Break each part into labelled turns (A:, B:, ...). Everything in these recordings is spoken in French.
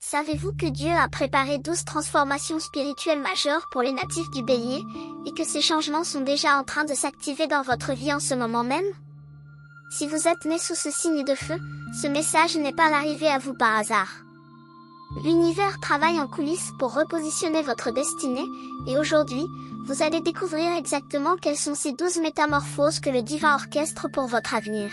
A: Savez-vous que Dieu a préparé 12 transformations spirituelles majeures pour les natifs du Bélier, et que ces changements sont déjà en train de s'activer dans votre vie en ce moment même? Si vous êtes né sous ce signe de feu, ce message n'est pas arrivé à vous par hasard. L'univers travaille en coulisses pour repositionner votre destinée, et aujourd'hui, vous allez découvrir exactement quelles sont ces 12 métamorphoses que le divin orchestre pour votre avenir.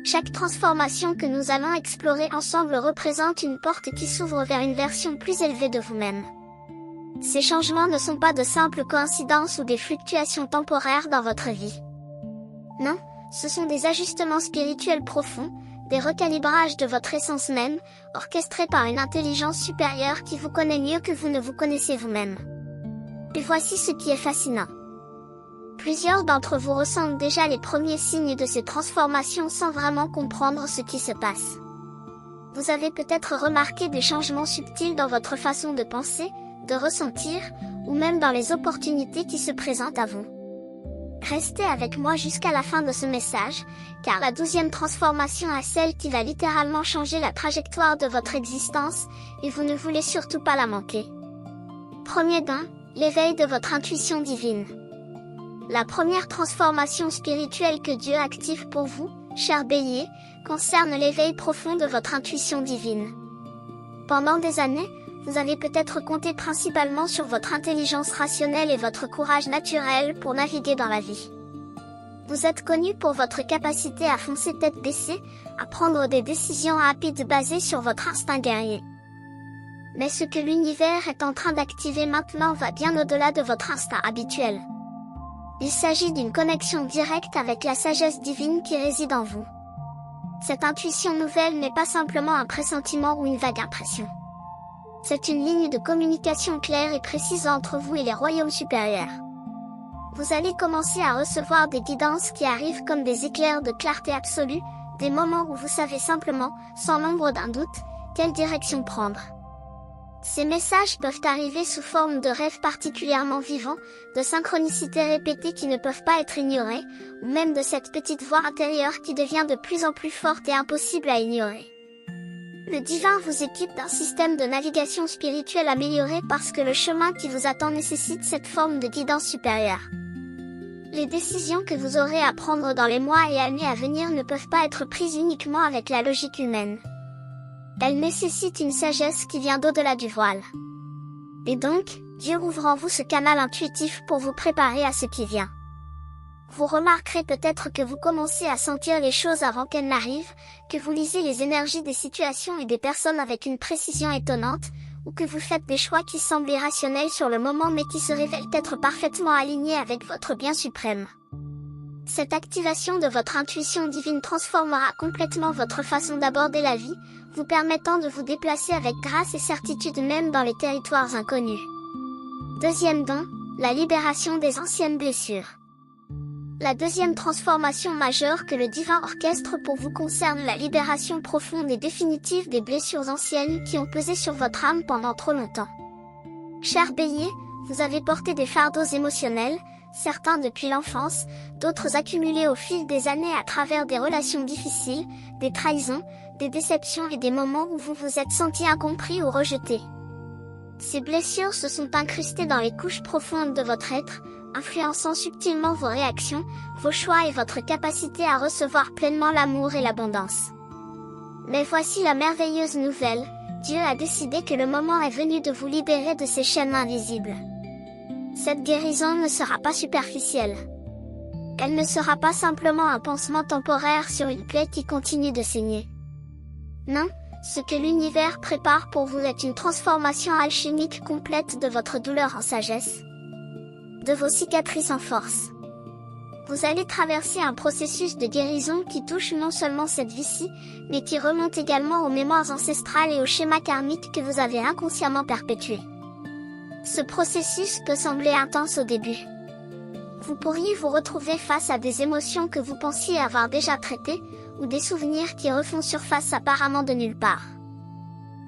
A: Chaque transformation que nous allons explorer ensemble représente une porte qui s'ouvre vers une version plus élevée de vous-même. Ces changements ne sont pas de simples coïncidences ou des fluctuations temporaires dans votre vie. Non, ce sont des ajustements spirituels profonds, des recalibrages de votre essence même, orchestrés par une intelligence supérieure qui vous connaît mieux que vous ne vous connaissez vous-même. Et voici ce qui est fascinant. Plusieurs d'entre vous ressentent déjà les premiers signes de ces transformations sans vraiment comprendre ce qui se passe. Vous avez peut-être remarqué des changements subtils dans votre façon de penser, de ressentir, ou même dans les opportunités qui se présentent à vous. Restez avec moi jusqu'à la fin de ce message, car la 12e transformation est celle qui va littéralement changer la trajectoire de votre existence, et vous ne voulez surtout pas la manquer. Premier don, l'éveil de votre intuition divine. La première transformation spirituelle que Dieu active pour vous, cher Bélier, concerne l'éveil profond de votre intuition divine. Pendant des années, vous avez peut-être compté principalement sur votre intelligence rationnelle et votre courage naturel pour naviguer dans la vie. Vous êtes connu pour votre capacité à foncer tête baissée, à prendre des décisions rapides basées sur votre instinct guerrier. Mais ce que l'univers est en train d'activer maintenant va bien au-delà de votre instinct habituel. Il s'agit d'une connexion directe avec la sagesse divine qui réside en vous. Cette intuition nouvelle n'est pas simplement un pressentiment ou une vague impression. C'est une ligne de communication claire et précise entre vous et les royaumes supérieurs. Vous allez commencer à recevoir des guidances qui arrivent comme des éclairs de clarté absolue, des moments où vous savez simplement, sans l'ombre d'un doute, quelle direction prendre. Ces messages peuvent arriver sous forme de rêves particulièrement vivants, de synchronicités répétées qui ne peuvent pas être ignorées, ou même de cette petite voix intérieure qui devient de plus en plus forte et impossible à ignorer. Le divin vous équipe d'un système de navigation spirituelle amélioré parce que le chemin qui vous attend nécessite cette forme de guidance supérieure. Les décisions que vous aurez à prendre dans les mois et années à venir ne peuvent pas être prises uniquement avec la logique humaine. Elles nécessitent une sagesse qui vient d'au-delà du voile. Et donc, Dieu ouvre en vous ce canal intuitif pour vous préparer à ce qui vient. Vous remarquerez peut-être que vous commencez à sentir les choses avant qu'elles n'arrivent, que vous lisez les énergies des situations et des personnes avec une précision étonnante, ou que vous faites des choix qui semblent irrationnels sur le moment mais qui se révèlent être parfaitement alignés avec votre bien suprême. Cette activation de votre intuition divine transformera complètement votre façon d'aborder la vie, vous permettant de vous déplacer avec grâce et certitude même dans les territoires inconnus. Deuxième don, la libération des anciennes blessures. La deuxième transformation majeure que le divin orchestre pour vous concerne la libération profonde et définitive des blessures anciennes qui ont pesé sur votre âme pendant trop longtemps. Cher Bélier, vous avez porté des fardeaux émotionnels, certains depuis l'enfance, d'autres accumulés au fil des années à travers des relations difficiles, des trahisons, des déceptions et des moments où vous vous êtes senti incompris ou rejeté. Ces blessures se sont incrustées dans les couches profondes de votre être, influençant subtilement vos réactions, vos choix et votre capacité à recevoir pleinement l'amour et l'abondance. Mais voici la merveilleuse nouvelle, Dieu a décidé que le moment est venu de vous libérer de ces chaînes invisibles. Cette guérison ne sera pas superficielle. Elle ne sera pas simplement un pansement temporaire sur une plaie qui continue de saigner. Non, ce que l'univers prépare pour vous est une transformation alchimique complète de votre douleur en sagesse, de vos cicatrices en force. Vous allez traverser un processus de guérison qui touche non seulement cette vie-ci, mais qui remonte également aux mémoires ancestrales et aux schémas karmiques que vous avez inconsciemment perpétués. Ce processus peut sembler intense au début. Vous pourriez vous retrouver face à des émotions que vous pensiez avoir déjà traitées, ou des souvenirs qui refont surface apparemment de nulle part.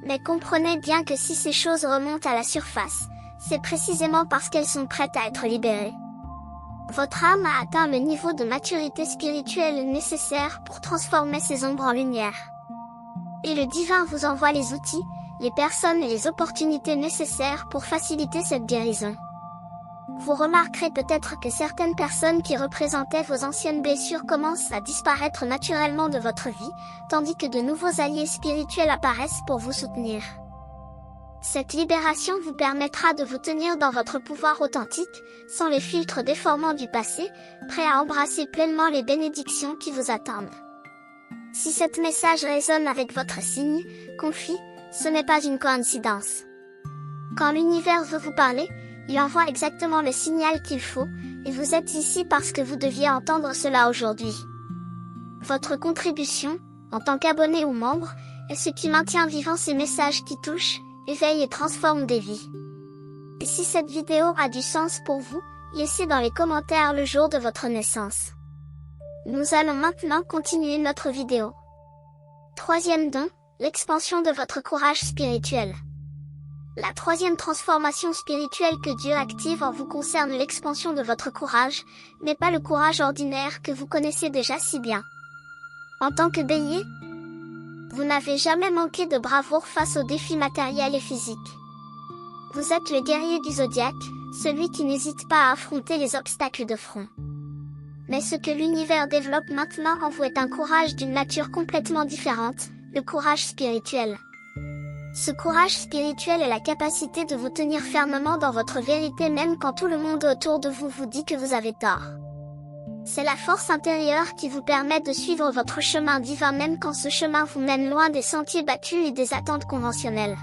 A: Mais comprenez bien que si ces choses remontent à la surface, c'est précisément parce qu'elles sont prêtes à être libérées. Votre âme a atteint le niveau de maturité spirituelle nécessaire pour transformer ces ombres en lumière. Et le divin vous envoie les outils, les personnes et les opportunités nécessaires pour faciliter cette guérison. Vous remarquerez peut-être que certaines personnes qui représentaient vos anciennes blessures commencent à disparaître naturellement de votre vie, tandis que de nouveaux alliés spirituels apparaissent pour vous soutenir. Cette libération vous permettra de vous tenir dans votre pouvoir authentique, sans les filtres déformants du passé, prêt à embrasser pleinement les bénédictions qui vous attendent. Si cet message résonne avec votre signe, confie, ce n'est pas une coïncidence. Quand l'univers veut vous parler, il envoie exactement le signal qu'il faut, et vous êtes ici parce que vous deviez entendre cela aujourd'hui. Votre contribution, en tant qu'abonné ou membre, est ce qui maintient vivants ces messages qui touchent, éveillent et transforment des vies. Et si cette vidéo a du sens pour vous, laissez dans les commentaires le jour de votre naissance. Nous allons maintenant continuer notre vidéo. Troisième don, l'expansion de votre courage spirituel. La troisième transformation spirituelle que Dieu active en vous concerne l'expansion de votre courage, mais pas le courage ordinaire que vous connaissez déjà si bien. En tant que bélier, vous n'avez jamais manqué de bravoure face aux défis matériels et physiques. Vous êtes le guerrier du zodiaque, celui qui n'hésite pas à affronter les obstacles de front. Mais ce que l'univers développe maintenant en vous est un courage d'une nature complètement différente, le courage spirituel. Ce courage spirituel est la capacité de vous tenir fermement dans votre vérité même quand tout le monde autour de vous vous dit que vous avez tort. C'est la force intérieure qui vous permet de suivre votre chemin divin même quand ce chemin vous mène loin des sentiers battus et des attentes conventionnelles.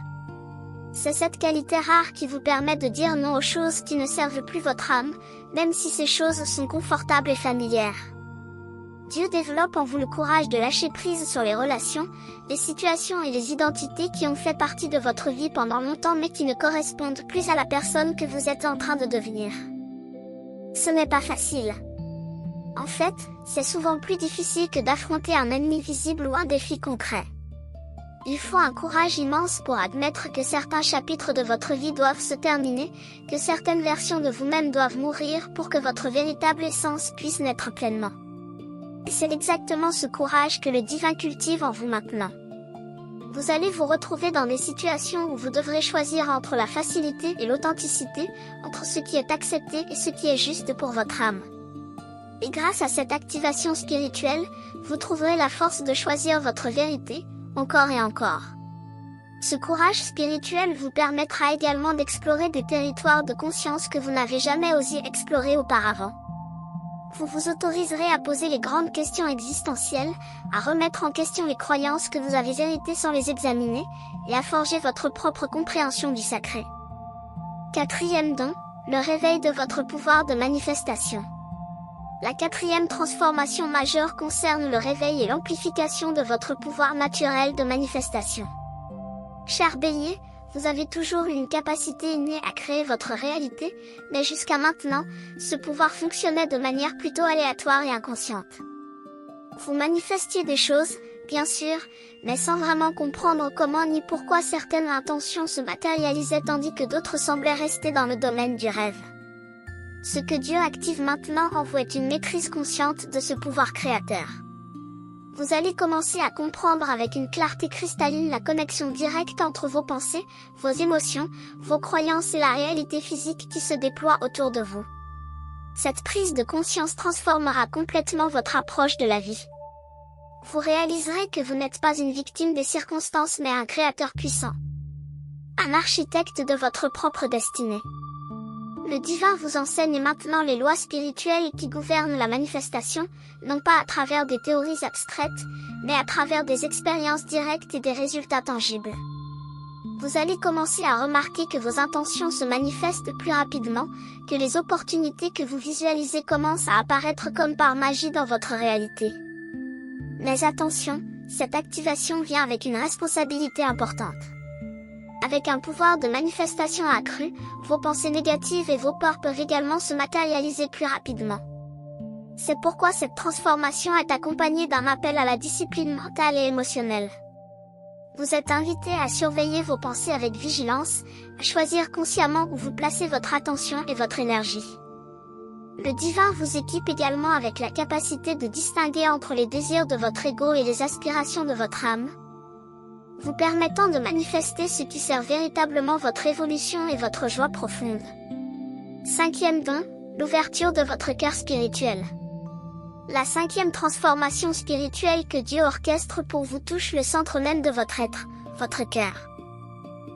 A: C'est cette qualité rare qui vous permet de dire non aux choses qui ne servent plus votre âme, même si ces choses sont confortables et familières. Dieu développe en vous le courage de lâcher prise sur les relations, les situations et les identités qui ont fait partie de votre vie pendant longtemps mais qui ne correspondent plus à la personne que vous êtes en train de devenir. Ce n'est pas facile. En fait, c'est souvent plus difficile que d'affronter un ennemi visible ou un défi concret. Il faut un courage immense pour admettre que certains chapitres de votre vie doivent se terminer, que certaines versions de vous-même doivent mourir pour que votre véritable essence puisse naître pleinement. Et c'est exactement ce courage que le divin cultive en vous maintenant. Vous allez vous retrouver dans des situations où vous devrez choisir entre la facilité et l'authenticité, entre ce qui est accepté et ce qui est juste pour votre âme. Et grâce à cette activation spirituelle, vous trouverez la force de choisir votre vérité, encore et encore. Ce courage spirituel vous permettra également d'explorer des territoires de conscience que vous n'avez jamais osé explorer auparavant. Vous vous autoriserez à poser les grandes questions existentielles, à remettre en question les croyances que vous avez héritées sans les examiner, et à forger votre propre compréhension du sacré. Quatrième don, le réveil de votre pouvoir de manifestation. La quatrième transformation majeure concerne le réveil et l'amplification de votre pouvoir naturel de manifestation. Cher Bélier, vous avez toujours eu une capacité innée à créer votre réalité, mais jusqu'à maintenant, ce pouvoir fonctionnait de manière plutôt aléatoire et inconsciente. Vous manifestiez des choses, bien sûr, mais sans vraiment comprendre comment ni pourquoi certaines intentions se matérialisaient tandis que d'autres semblaient rester dans le domaine du rêve. Ce que Dieu active maintenant en vous est une maîtrise consciente de ce pouvoir créateur. Vous allez commencer à comprendre avec une clarté cristalline la connexion directe entre vos pensées, vos émotions, vos croyances et la réalité physique qui se déploie autour de vous. Cette prise de conscience transformera complètement votre approche de la vie. Vous réaliserez que vous n'êtes pas une victime des circonstances mais un créateur puissant. Un architecte de votre propre destinée. Le divin vous enseigne maintenant les lois spirituelles qui gouvernent la manifestation, non pas à travers des théories abstraites, mais à travers des expériences directes et des résultats tangibles. Vous allez commencer à remarquer que vos intentions se manifestent plus rapidement, que les opportunités que vous visualisez commencent à apparaître comme par magie dans votre réalité. Mais attention, cette activation vient avec une responsabilité importante. Avec un pouvoir de manifestation accru, vos pensées négatives et vos peurs peuvent également se matérialiser plus rapidement. C'est pourquoi cette transformation est accompagnée d'un appel à la discipline mentale et émotionnelle. Vous êtes invité à surveiller vos pensées avec vigilance, à choisir consciemment où vous placez votre attention et votre énergie. Le divin vous équipe également avec la capacité de distinguer entre les désirs de votre ego et les aspirations de votre âme. vous permettant de manifester ce qui sert véritablement votre évolution et votre joie profonde. Cinquième don, l'ouverture de votre cœur spirituel. La cinquième transformation spirituelle que Dieu orchestre pour vous touche le centre même de votre être, votre cœur.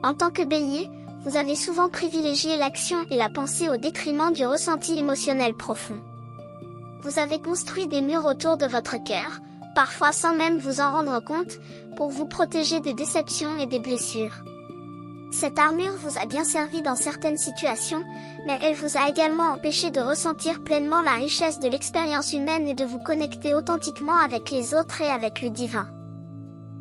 A: En tant que bélier, vous avez souvent privilégié l'action et la pensée au détriment du ressenti émotionnel profond. Vous avez construit des murs autour de votre cœur, parfois sans même vous en rendre compte, pour vous protéger des déceptions et des blessures. Cette armure vous a bien servi dans certaines situations, mais elle vous a également empêché de ressentir pleinement la richesse de l'expérience humaine et de vous connecter authentiquement avec les autres et avec le divin.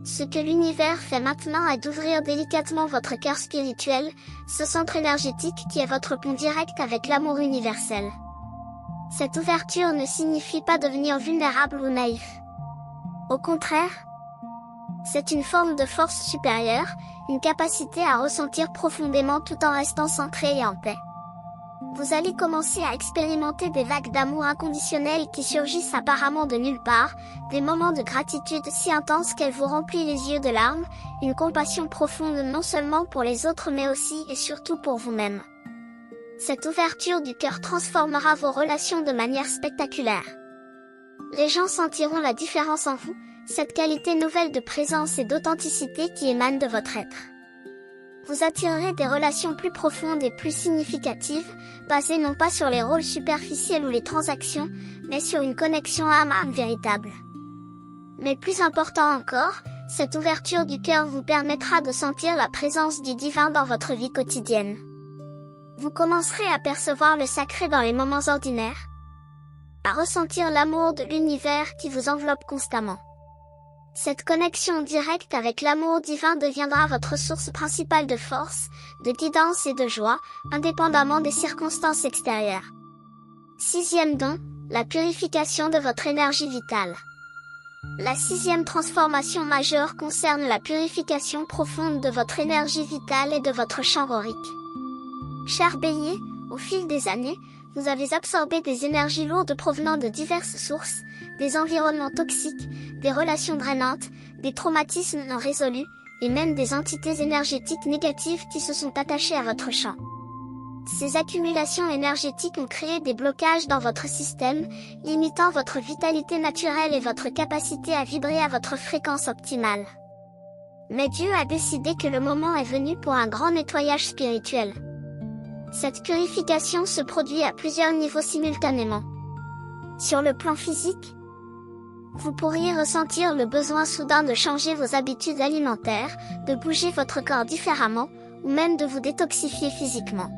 A: Ce que l'univers fait maintenant est d'ouvrir délicatement votre cœur spirituel, ce centre énergétique qui est votre pont direct avec l'amour universel. Cette ouverture ne signifie pas devenir vulnérable ou naïf. Au contraire, c'est une forme de force supérieure, une capacité à ressentir profondément tout en restant centré et en paix. Vous allez commencer à expérimenter des vagues d'amour inconditionnel qui surgissent apparemment de nulle part, des moments de gratitude si intenses qu'elles vous remplissent les yeux de larmes, une compassion profonde non seulement pour les autres mais aussi et surtout pour vous-même. Cette ouverture du cœur transformera vos relations de manière spectaculaire. Les gens sentiront la différence en vous, cette qualité nouvelle de présence et d'authenticité qui émane de votre être. Vous attirerez des relations plus profondes et plus significatives, basées non pas sur les rôles superficiels ou les transactions, mais sur une connexion âme à âme véritable. Mais plus important encore, cette ouverture du cœur vous permettra de sentir la présence du divin dans votre vie quotidienne. Vous commencerez à percevoir le sacré dans les moments ordinaires, à ressentir l'amour de l'univers qui vous enveloppe constamment. Cette connexion directe avec l'amour divin deviendra votre source principale de force, de guidance et de joie, indépendamment des circonstances extérieures. Sixième don, la purification de votre énergie vitale. La sixième transformation majeure concerne la purification profonde de votre énergie vitale et de votre champ aurique. Cher Bélier, au fil des années, vous avez absorbé des énergies lourdes provenant de diverses sources, des environnements toxiques, des relations drainantes, des traumatismes non résolus, et même des entités énergétiques négatives qui se sont attachées à votre champ. Ces accumulations énergétiques ont créé des blocages dans votre système, limitant votre vitalité naturelle et votre capacité à vibrer à votre fréquence optimale. Mais Dieu a décidé que le moment est venu pour un grand nettoyage spirituel. Cette purification se produit à plusieurs niveaux simultanément. Sur le plan physique, vous pourriez ressentir le besoin soudain de changer vos habitudes alimentaires, de bouger votre corps différemment, ou même de vous détoxifier physiquement.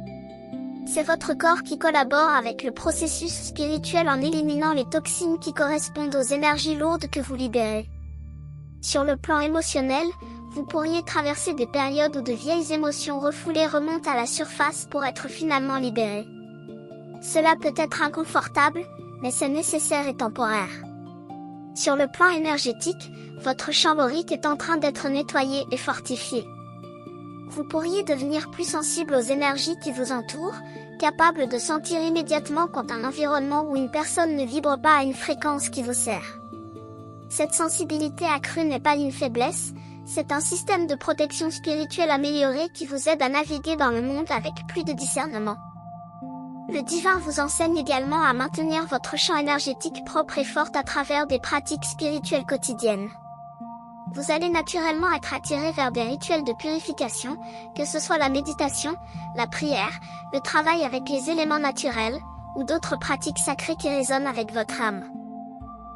A: C'est votre corps qui collabore avec le processus spirituel en éliminant les toxines qui correspondent aux énergies lourdes que vous libérez. Sur le plan émotionnel, vous pourriez traverser des périodes où de vieilles émotions refoulées remontent à la surface pour être finalement libérées. Cela peut être inconfortable, mais c'est nécessaire et temporaire. Sur le plan énergétique, votre champ aurique est en train d'être nettoyé et fortifié. Vous pourriez devenir plus sensible aux énergies qui vous entourent, capable de sentir immédiatement quand un environnement ou une personne ne vibre pas à une fréquence qui vous sert. Cette sensibilité accrue n'est pas une faiblesse, c'est un système de protection spirituelle amélioré qui vous aide à naviguer dans le monde avec plus de discernement. Le divin vous enseigne également à maintenir votre champ énergétique propre et fort à travers des pratiques spirituelles quotidiennes. Vous allez naturellement être attiré vers des rituels de purification, que ce soit la méditation, la prière, le travail avec les éléments naturels, ou d'autres pratiques sacrées qui résonnent avec votre âme.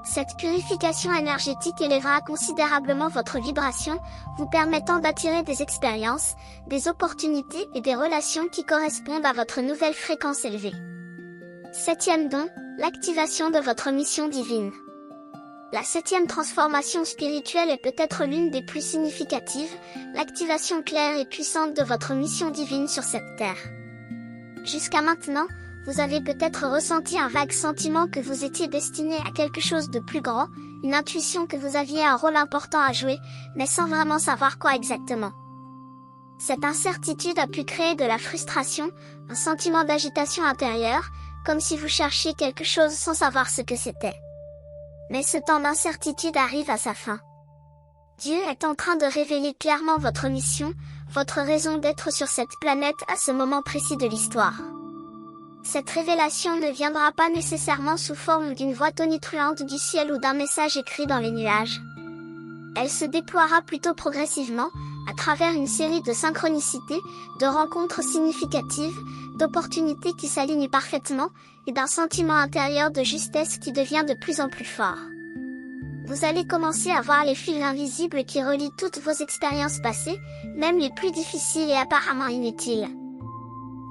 A: Cette purification énergétique élèvera considérablement votre vibration, vous permettant d'attirer des expériences, des opportunités et des relations qui correspondent à votre nouvelle fréquence élevée. Septième don, l'activation de votre mission divine. La septième transformation spirituelle est peut-être l'une des plus significatives, l'activation claire et puissante de votre mission divine sur cette terre. Jusqu'à maintenant, vous avez peut-être ressenti un vague sentiment que vous étiez destiné à quelque chose de plus grand, une intuition que vous aviez un rôle important à jouer, mais sans vraiment savoir quoi exactement. Cette incertitude a pu créer de la frustration, un sentiment d'agitation intérieure, comme si vous cherchiez quelque chose sans savoir ce que c'était. Mais ce temps d'incertitude arrive à sa fin. Dieu est en train de révéler clairement votre mission, votre raison d'être sur cette planète à ce moment précis de l'histoire. Cette révélation ne viendra pas nécessairement sous forme d'une voix tonitruante du ciel ou d'un message écrit dans les nuages. Elle se déploiera plutôt progressivement, à travers une série de synchronicités, de rencontres significatives, d'opportunités qui s'alignent parfaitement, et d'un sentiment intérieur de justesse qui devient de plus en plus fort. Vous allez commencer à voir les fils invisibles qui relient toutes vos expériences passées, même les plus difficiles et apparemment inutiles.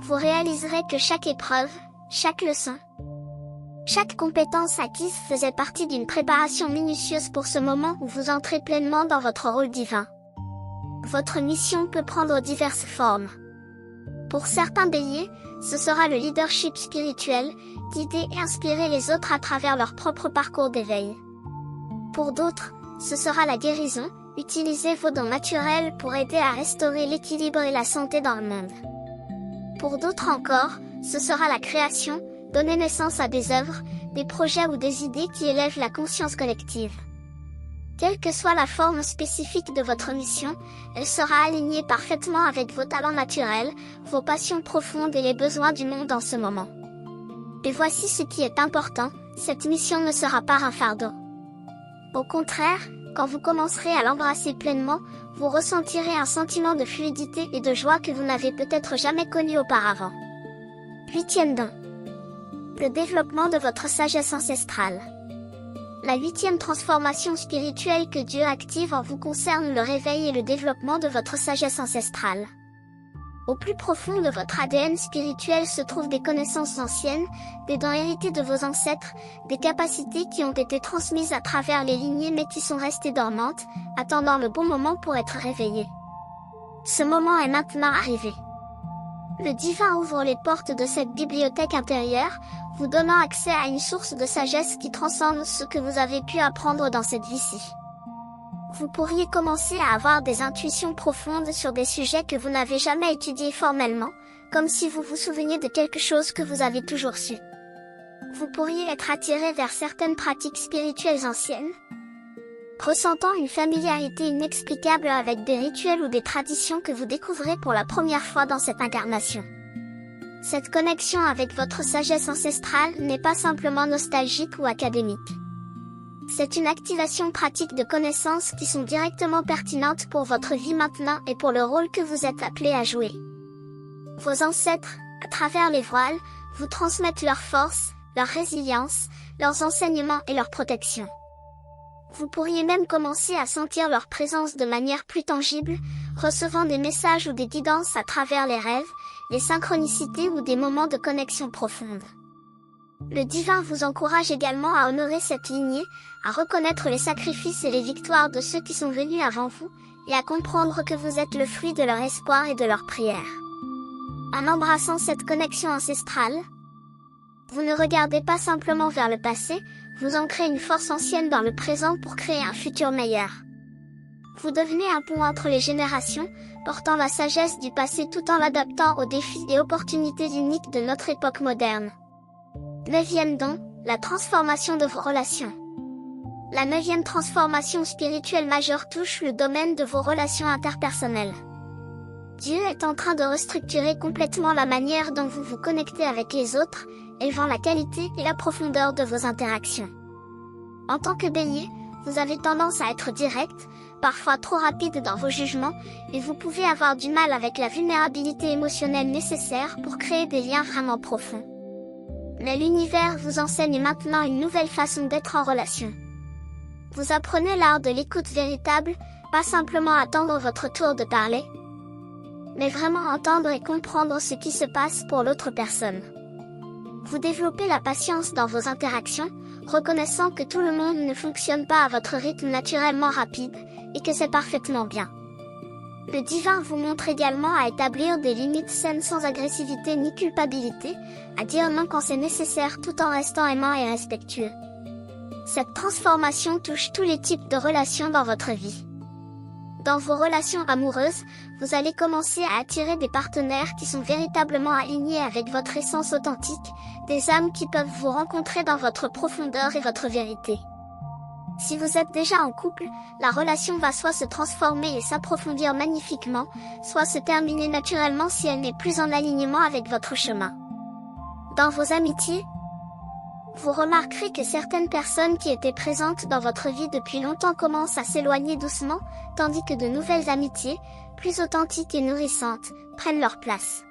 A: Vous réaliserez que chaque épreuve, chaque leçon, chaque compétence acquise faisait partie d'une préparation minutieuse pour ce moment où vous entrez pleinement dans votre rôle divin. Votre mission peut prendre diverses formes. Pour certains béliers, ce sera le leadership spirituel, guider et inspirer les autres à travers leur propre parcours d'éveil. Pour d'autres, ce sera la guérison, utiliser vos dons naturels pour aider à restaurer l'équilibre et la santé dans le monde. Pour d'autres encore, ce sera la création, donner naissance à des œuvres, des projets ou des idées qui élèvent la conscience collective. Quelle que soit la forme spécifique de votre mission, elle sera alignée parfaitement avec vos talents naturels, vos passions profondes et les besoins du monde en ce moment. Et voici ce qui est important, cette mission ne sera pas un fardeau. Au contraire, quand vous commencerez à l'embrasser pleinement, vous ressentirez un sentiment de fluidité et de joie que vous n'avez peut-être jamais connu auparavant. 8e don. Le développement de votre sagesse ancestrale. La 8e transformation spirituelle que Dieu active en vous concerne le réveil et le développement de votre sagesse ancestrale. Au plus profond de votre ADN spirituel se trouvent des connaissances anciennes, des dons hérités de vos ancêtres, des capacités qui ont été transmises à travers les lignées mais qui sont restées dormantes, attendant le bon moment pour être réveillées. Ce moment est maintenant arrivé. Le divin ouvre les portes de cette bibliothèque intérieure, vous donnant accès à une source de sagesse qui transcende ce que vous avez pu apprendre dans cette vie-ci. Vous pourriez commencer à avoir des intuitions profondes sur des sujets que vous n'avez jamais étudiés formellement, comme si vous vous souveniez de quelque chose que vous avez toujours su. Vous pourriez être attiré vers certaines pratiques spirituelles anciennes, ressentant une familiarité inexplicable avec des rituels ou des traditions que vous découvrez pour la première fois dans cette incarnation. Cette connexion avec votre sagesse ancestrale n'est pas simplement nostalgique ou académique. C'est une activation pratique de connaissances qui sont directement pertinentes pour votre vie maintenant et pour le rôle que vous êtes appelé à jouer. Vos ancêtres, à travers les voiles, vous transmettent leur force, leur résilience, leurs enseignements et leur protection. Vous pourriez même commencer à sentir leur présence de manière plus tangible, recevant des messages ou des guidances à travers les rêves, les synchronicités ou des moments de connexion profonde. Le divin vous encourage également à honorer cette lignée, à reconnaître les sacrifices et les victoires de ceux qui sont venus avant vous, et à comprendre que vous êtes le fruit de leur espoir et de leur prière. En embrassant cette connexion ancestrale, vous ne regardez pas simplement vers le passé, vous ancrez une force ancienne dans le présent pour créer un futur meilleur. Vous devenez un pont entre les générations, portant la sagesse du passé tout en l'adaptant aux défis et opportunités uniques de notre époque moderne. 9e don, la transformation de vos relations. La 9e transformation spirituelle majeure touche le domaine de vos relations interpersonnelles. Dieu est en train de restructurer complètement la manière dont vous vous connectez avec les autres, élevant la qualité et la profondeur de vos interactions. En tant que bélier, vous avez tendance à être direct, parfois trop rapide dans vos jugements, et vous pouvez avoir du mal avec la vulnérabilité émotionnelle nécessaire pour créer des liens vraiment profonds. Mais l'univers vous enseigne maintenant une nouvelle façon d'être en relation. Vous apprenez l'art de l'écoute véritable, pas simplement attendre votre tour de parler, mais vraiment entendre et comprendre ce qui se passe pour l'autre personne. Vous développez la patience dans vos interactions, reconnaissant que tout le monde ne fonctionne pas à votre rythme naturellement rapide, et que c'est parfaitement bien. Le divin vous montre également à établir des limites saines sans agressivité ni culpabilité, à dire non quand c'est nécessaire tout en restant aimant et respectueux. Cette transformation touche tous les types de relations dans votre vie. Dans vos relations amoureuses, vous allez commencer à attirer des partenaires qui sont véritablement alignés avec votre essence authentique, des âmes qui peuvent vous rencontrer dans votre profondeur et votre vérité. Si vous êtes déjà en couple, la relation va soit se transformer et s'approfondir magnifiquement, soit se terminer naturellement si elle n'est plus en alignement avec votre chemin. Dans vos amitiés, vous remarquerez que certaines personnes qui étaient présentes dans votre vie depuis longtemps commencent à s'éloigner doucement, tandis que de nouvelles amitiés, plus authentiques et nourrissantes, prennent leur place.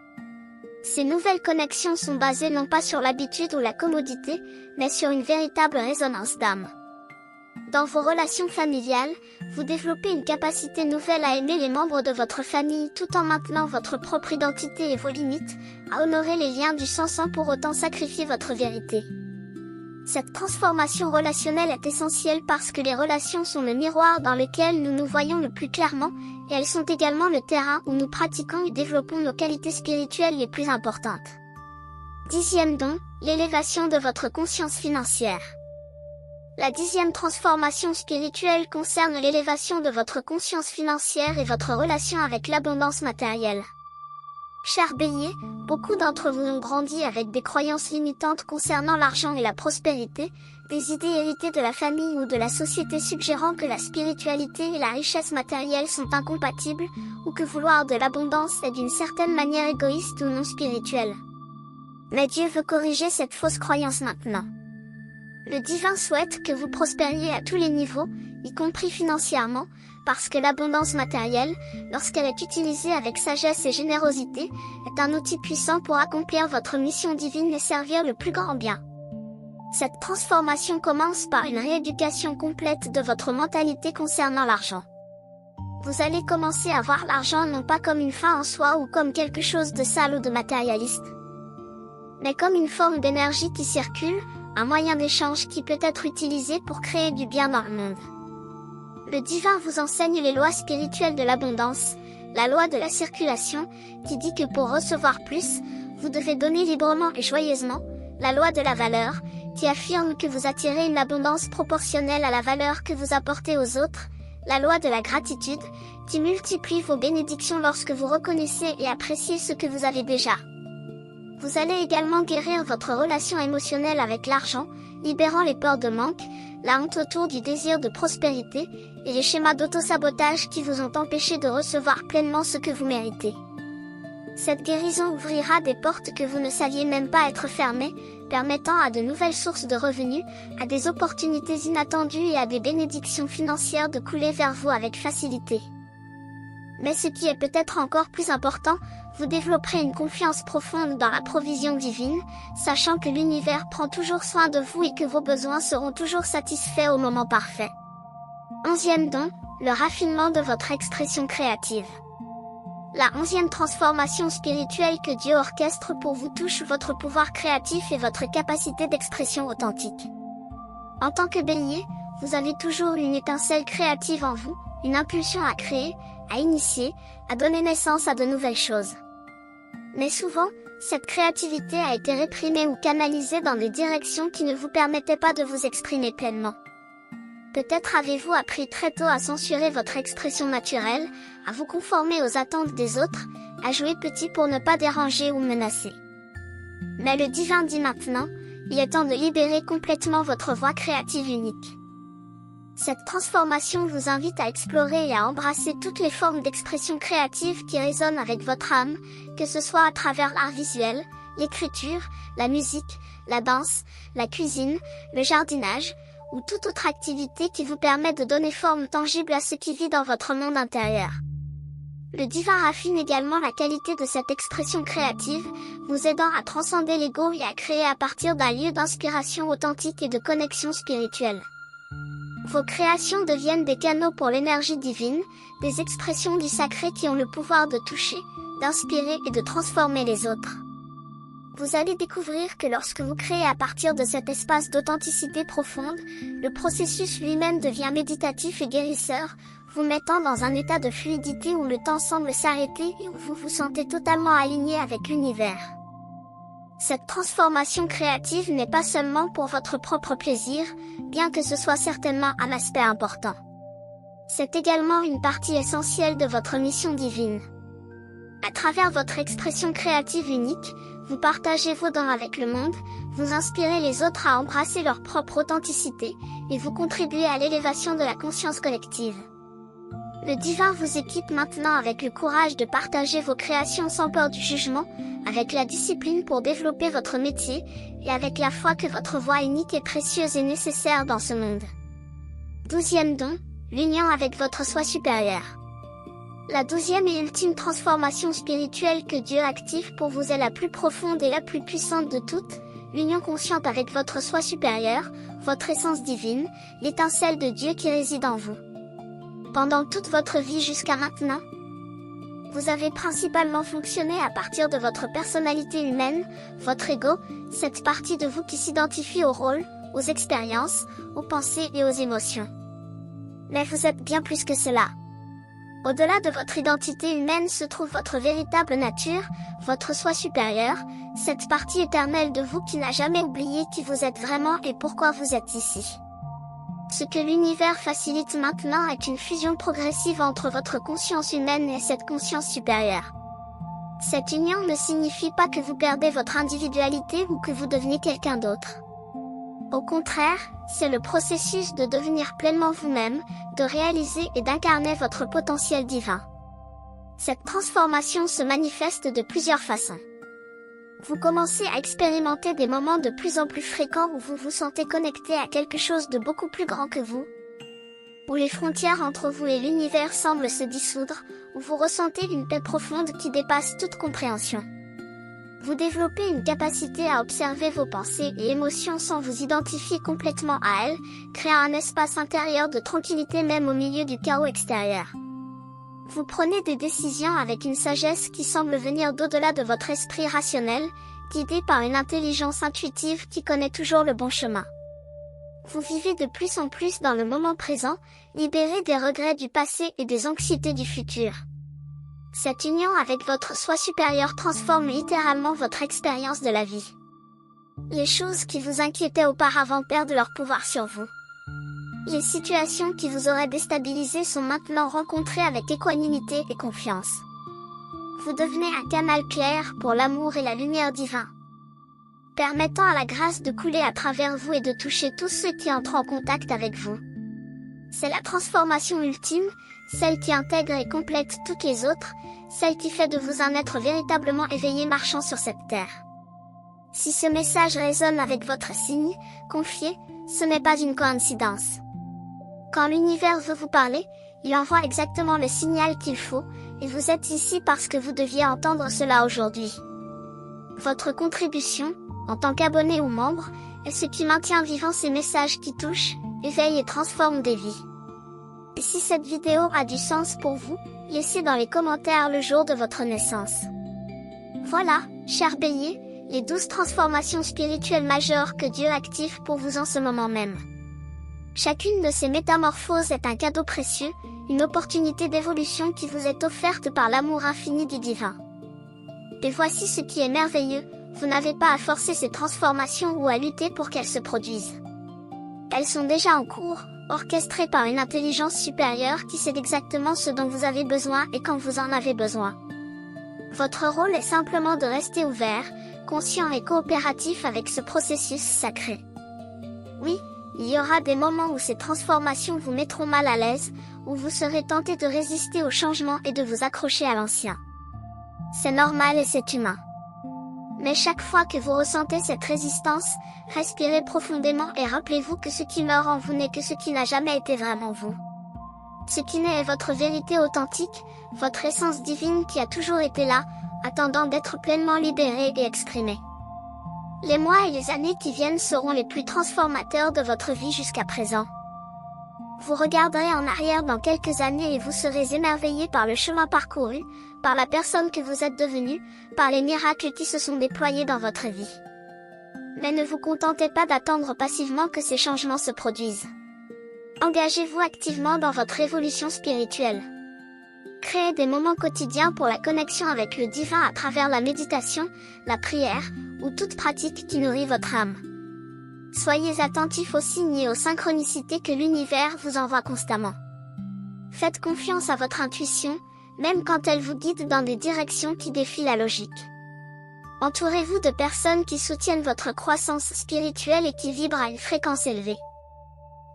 A: Ces nouvelles connexions sont basées non pas sur l'habitude ou la commodité, mais sur une véritable résonance d'âme. Dans vos relations familiales, vous développez une capacité nouvelle à aimer les membres de votre famille tout en maintenant votre propre identité et vos limites, à honorer les liens du sang sans pour autant sacrifier votre vérité. Cette transformation relationnelle est essentielle parce que les relations sont le miroir dans lequel nous nous voyons le plus clairement, et elles sont également le terrain où nous pratiquons et développons nos qualités spirituelles les plus importantes. 10e don, l'élévation de votre conscience financière. La 10e transformation spirituelle concerne l'élévation de votre conscience financière et votre relation avec l'abondance matérielle. Chers Béliers, beaucoup d'entre vous ont grandi avec des croyances limitantes concernant l'argent et la prospérité, des idées héritées de la famille ou de la société suggérant que la spiritualité et la richesse matérielle sont incompatibles, ou que vouloir de l'abondance est d'une certaine manière égoïste ou non spirituelle. Mais Dieu veut corriger cette fausse croyance maintenant. Le divin souhaite que vous prospériez à tous les niveaux, y compris financièrement, parce que l'abondance matérielle, lorsqu'elle est utilisée avec sagesse et générosité, est un outil puissant pour accomplir votre mission divine et servir le plus grand bien. Cette transformation commence par une rééducation complète de votre mentalité concernant l'argent. Vous allez commencer à voir l'argent non pas comme une fin en soi ou comme quelque chose de sale ou de matérialiste, mais comme une forme d'énergie qui circule, un moyen d'échange qui peut être utilisé pour créer du bien dans le monde. Le divin vous enseigne les lois spirituelles de l'abondance, la loi de la circulation, qui dit que pour recevoir plus, vous devez donner librement et joyeusement, la loi de la valeur, qui affirme que vous attirez une abondance proportionnelle à la valeur que vous apportez aux autres, la loi de la gratitude, qui multiplie vos bénédictions lorsque vous reconnaissez et appréciez ce que vous avez déjà. Vous allez également guérir votre relation émotionnelle avec l'argent, libérant les peurs de manque, la honte autour du désir de prospérité, et les schémas d'autosabotage qui vous ont empêché de recevoir pleinement ce que vous méritez. Cette guérison ouvrira des portes que vous ne saviez même pas être fermées, permettant à de nouvelles sources de revenus, à des opportunités inattendues et à des bénédictions financières de couler vers vous avec facilité. Mais ce qui est peut-être encore plus important, vous développerez une confiance profonde dans la provision divine, sachant que l'univers prend toujours soin de vous et que vos besoins seront toujours satisfaits au moment parfait. 11e don, le raffinement de votre expression créative. La 11e transformation spirituelle que Dieu orchestre pour vous touche votre pouvoir créatif et votre capacité d'expression authentique. En tant que Bélier, vous avez toujours une étincelle créative en vous, une impulsion à créer, à initier, à donner naissance à de nouvelles choses. Mais souvent, cette créativité a été réprimée ou canalisée dans des directions qui ne vous permettaient pas de vous exprimer pleinement. Peut-être avez-vous appris très tôt à censurer votre expression naturelle, à vous conformer aux attentes des autres, à jouer petit pour ne pas déranger ou menacer. Mais le divin dit maintenant, il est temps de libérer complètement votre voix créative unique. Cette transformation vous invite à explorer et à embrasser toutes les formes d'expression créative qui résonnent avec votre âme, que ce soit à travers l'art visuel, l'écriture, la musique, la danse, la cuisine, le jardinage, ou toute autre activité qui vous permet de donner forme tangible à ce qui vit dans votre monde intérieur. Le divin raffine également la qualité de cette expression créative, vous aidant à transcender l'ego et à créer à partir d'un lieu d'inspiration authentique et de connexion spirituelle. Vos créations deviennent des canaux pour l'énergie divine, des expressions du sacré qui ont le pouvoir de toucher, d'inspirer et de transformer les autres. Vous allez découvrir que lorsque vous créez à partir de cet espace d'authenticité profonde, le processus lui-même devient méditatif et guérisseur, vous mettant dans un état de fluidité où le temps semble s'arrêter et où vous vous sentez totalement aligné avec l'univers. Cette transformation créative n'est pas seulement pour votre propre plaisir, bien que ce soit certainement un aspect important. C'est également une partie essentielle de votre mission divine. À travers votre expression créative unique, vous partagez vos dons avec le monde, vous inspirez les autres à embrasser leur propre authenticité, et vous contribuez à l'élévation de la conscience collective. Le divin vous équipe maintenant avec le courage de partager vos créations sans peur du jugement, avec la discipline pour développer votre métier, et avec la foi que votre voix unique et précieuse est nécessaire dans ce monde. 12e don, l'union avec votre soi supérieur. La 12e et ultime transformation spirituelle que Dieu active pour vous est la plus profonde et la plus puissante de toutes, l'union consciente avec votre soi supérieur, votre essence divine, l'étincelle de Dieu qui réside en vous. Pendant toute votre vie jusqu'à maintenant, vous avez principalement fonctionné à partir de votre personnalité humaine, votre ego, cette partie de vous qui s'identifie au rôle, aux expériences, aux pensées et aux émotions. Mais vous êtes bien plus que cela. Au-delà de votre identité humaine se trouve votre véritable nature, votre soi supérieur, cette partie éternelle de vous qui n'a jamais oublié qui vous êtes vraiment et pourquoi vous êtes ici. Ce que l'univers facilite maintenant est une fusion progressive entre votre conscience humaine et cette conscience supérieure. Cette union ne signifie pas que vous perdez votre individualité ou que vous devenez quelqu'un d'autre. Au contraire, c'est le processus de devenir pleinement vous-même, de réaliser et d'incarner votre potentiel divin. Cette transformation se manifeste de plusieurs façons. Vous commencez à expérimenter des moments de plus en plus fréquents où vous vous sentez connecté à quelque chose de beaucoup plus grand que vous, où les frontières entre vous et l'univers semblent se dissoudre, où vous ressentez une paix profonde qui dépasse toute compréhension. Vous développez une capacité à observer vos pensées et émotions sans vous identifier complètement à elles, créant un espace intérieur de tranquillité même au milieu du chaos extérieur. Vous prenez des décisions avec une sagesse qui semble venir d'au-delà de votre esprit rationnel, guidé par une intelligence intuitive qui connaît toujours le bon chemin. Vous vivez de plus en plus dans le moment présent, libéré des regrets du passé et des anxiétés du futur. Cette union avec votre soi supérieur transforme littéralement votre expérience de la vie. Les choses qui vous inquiétaient auparavant perdent leur pouvoir sur vous. Les situations qui vous auraient déstabilisé sont maintenant rencontrées avec équanimité et confiance. Vous devenez un canal clair pour l'amour et la lumière divin, permettant à la grâce de couler à travers vous et de toucher tous ceux qui entrent en contact avec vous. C'est la transformation ultime, celle qui intègre et complète toutes les autres, celle qui fait de vous un être véritablement éveillé marchant sur cette terre. Si ce message résonne avec votre signe, confiez, ce n'est pas une coïncidence. Quand l'univers veut vous parler, il envoie exactement le signal qu'il faut, et vous êtes ici parce que vous deviez entendre cela aujourd'hui. Votre contribution, en tant qu'abonné ou membre, est ce qui maintient vivant ces messages qui touchent, éveillent et transforment des vies. Et si cette vidéo a du sens pour vous, laissez dans les commentaires le jour de votre naissance. Voilà, chers béliers, les 12 transformations spirituelles majeures que Dieu active pour vous en ce moment même. Chacune de ces métamorphoses est un cadeau précieux, une opportunité d'évolution qui vous est offerte par l'amour infini du divin. Et voici ce qui est merveilleux, vous n'avez pas à forcer ces transformations ou à lutter pour qu'elles se produisent. Elles sont déjà en cours, orchestrées par une intelligence supérieure qui sait exactement ce dont vous avez besoin et quand vous en avez besoin. Votre rôle est simplement de rester ouvert, conscient et coopératif avec ce processus sacré. Oui, il y aura des moments où ces transformations vous mettront mal à l'aise, où vous serez tenté de résister au changement et de vous accrocher à l'ancien. C'est normal et c'est humain. Mais chaque fois que vous ressentez cette résistance, respirez profondément et rappelez-vous que ce qui meurt en vous n'est que ce qui n'a jamais été vraiment vous. Ce qui naît est votre vérité authentique, votre essence divine qui a toujours été là, attendant d'être pleinement libérée et exprimée. Les mois et les années qui viennent seront les plus transformateurs de votre vie jusqu'à présent. Vous regarderez en arrière dans quelques années et vous serez émerveillé par le chemin parcouru, par la personne que vous êtes devenue, par les miracles qui se sont déployés dans votre vie. Mais ne vous contentez pas d'attendre passivement que ces changements se produisent. Engagez-vous activement dans votre évolution spirituelle. Créez des moments quotidiens pour la connexion avec le divin à travers la méditation, la prière, ou toute pratique qui nourrit votre âme. Soyez attentifs aux signes et aux synchronicités que l'univers vous envoie constamment. Faites confiance à votre intuition, même quand elle vous guide dans des directions qui défient la logique. Entourez-vous de personnes qui soutiennent votre croissance spirituelle et qui vibrent à une fréquence élevée.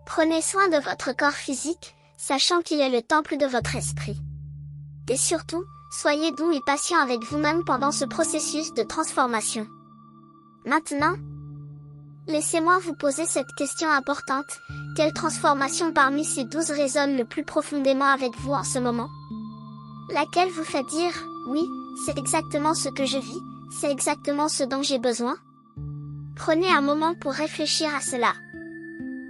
A: Prenez soin de votre corps physique, sachant qu'il est le temple de votre esprit. Et surtout, soyez doux et patient avec vous-même pendant ce processus de transformation. Maintenant, laissez-moi vous poser cette question importante. Quelle transformation parmi ces 12 résonne le plus profondément avec vous en ce moment? Laquelle vous fait dire, oui, c'est exactement ce que je vis, c'est exactement ce dont j'ai besoin? Prenez un moment pour réfléchir à cela.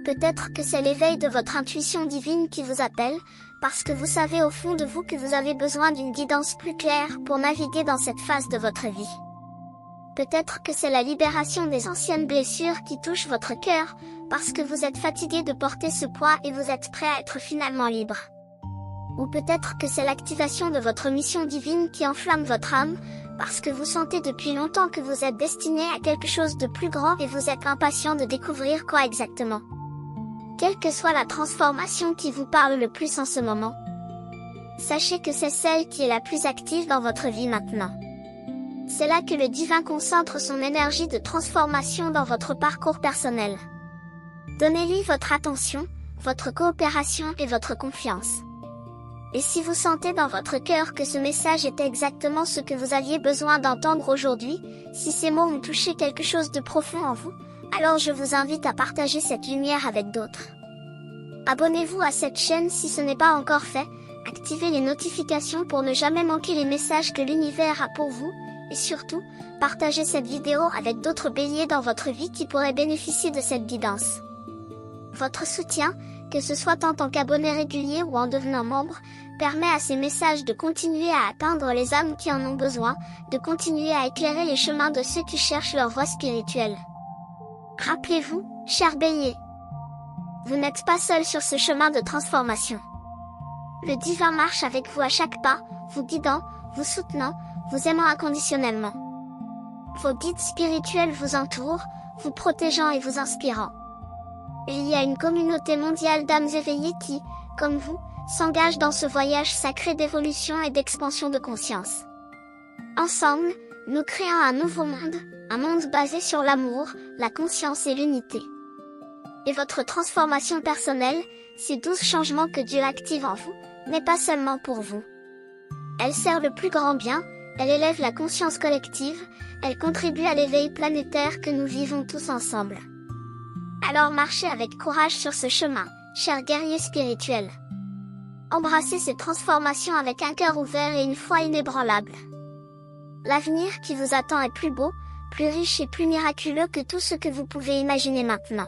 A: Peut-être que c'est l'éveil de votre intuition divine qui vous appelle, parce que vous savez au fond de vous que vous avez besoin d'une guidance plus claire pour naviguer dans cette phase de votre vie. Peut-être que c'est la libération des anciennes blessures qui touchent votre cœur, parce que vous êtes fatigué de porter ce poids et vous êtes prêt à être finalement libre. Ou peut-être que c'est l'activation de votre mission divine qui enflamme votre âme, parce que vous sentez depuis longtemps que vous êtes destiné à quelque chose de plus grand et vous êtes impatient de découvrir quoi exactement. Quelle que soit la transformation qui vous parle le plus en ce moment, sachez que c'est celle qui est la plus active dans votre vie maintenant. C'est là que le divin concentre son énergie de transformation dans votre parcours personnel. Donnez-lui votre attention, votre coopération et votre confiance. Et si vous sentez dans votre cœur que ce message était exactement ce que vous aviez besoin d'entendre aujourd'hui, si ces mots ont touché quelque chose de profond en vous, alors je vous invite à partager cette lumière avec d'autres. Abonnez-vous à cette chaîne si ce n'est pas encore fait, activez les notifications pour ne jamais manquer les messages que l'univers a pour vous, et surtout, partagez cette vidéo avec d'autres béliers dans votre vie qui pourraient bénéficier de cette guidance. Votre soutien, que ce soit en tant qu'abonné régulier ou en devenant membre, permet à ces messages de continuer à atteindre les âmes qui en ont besoin, de continuer à éclairer les chemins de ceux qui cherchent leur voie spirituelle. Rappelez-vous, chers béliers, vous n'êtes pas seul sur ce chemin de transformation. Le divin marche avec vous à chaque pas, vous guidant, vous soutenant, vous aimant inconditionnellement. Vos guides spirituels vous entourent, vous protégeant et vous inspirant. Il y a une communauté mondiale d'âmes éveillées qui, comme vous, s'engagent dans ce voyage sacré d'évolution et d'expansion de conscience. Ensemble, nous créons un nouveau monde, un monde basé sur l'amour, la conscience et l'unité. Et votre transformation personnelle, ces 12 changements que Dieu active en vous, n'est pas seulement pour vous. Elle sert le plus grand bien, elle élève la conscience collective, elle contribue à l'éveil planétaire que nous vivons tous ensemble. Alors marchez avec courage sur ce chemin, chers guerriers spirituels. Embrassez ces transformations avec un cœur ouvert et une foi inébranlable. L'avenir qui vous attend est plus beau, plus riche et plus miraculeux que tout ce que vous pouvez imaginer maintenant.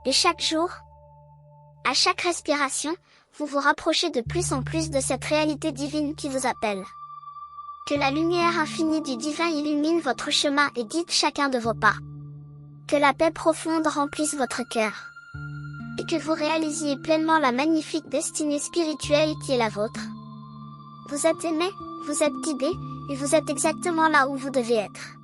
A: Et chaque jour, à chaque respiration, vous vous rapprochez de plus en plus de cette réalité divine qui vous appelle. Que la lumière infinie du divin illumine votre chemin et guide chacun de vos pas. Que la paix profonde remplisse votre cœur. Et que vous réalisiez pleinement la magnifique destinée spirituelle qui est la vôtre. Vous êtes aimé, vous êtes guidé, et vous êtes exactement là où vous devez être.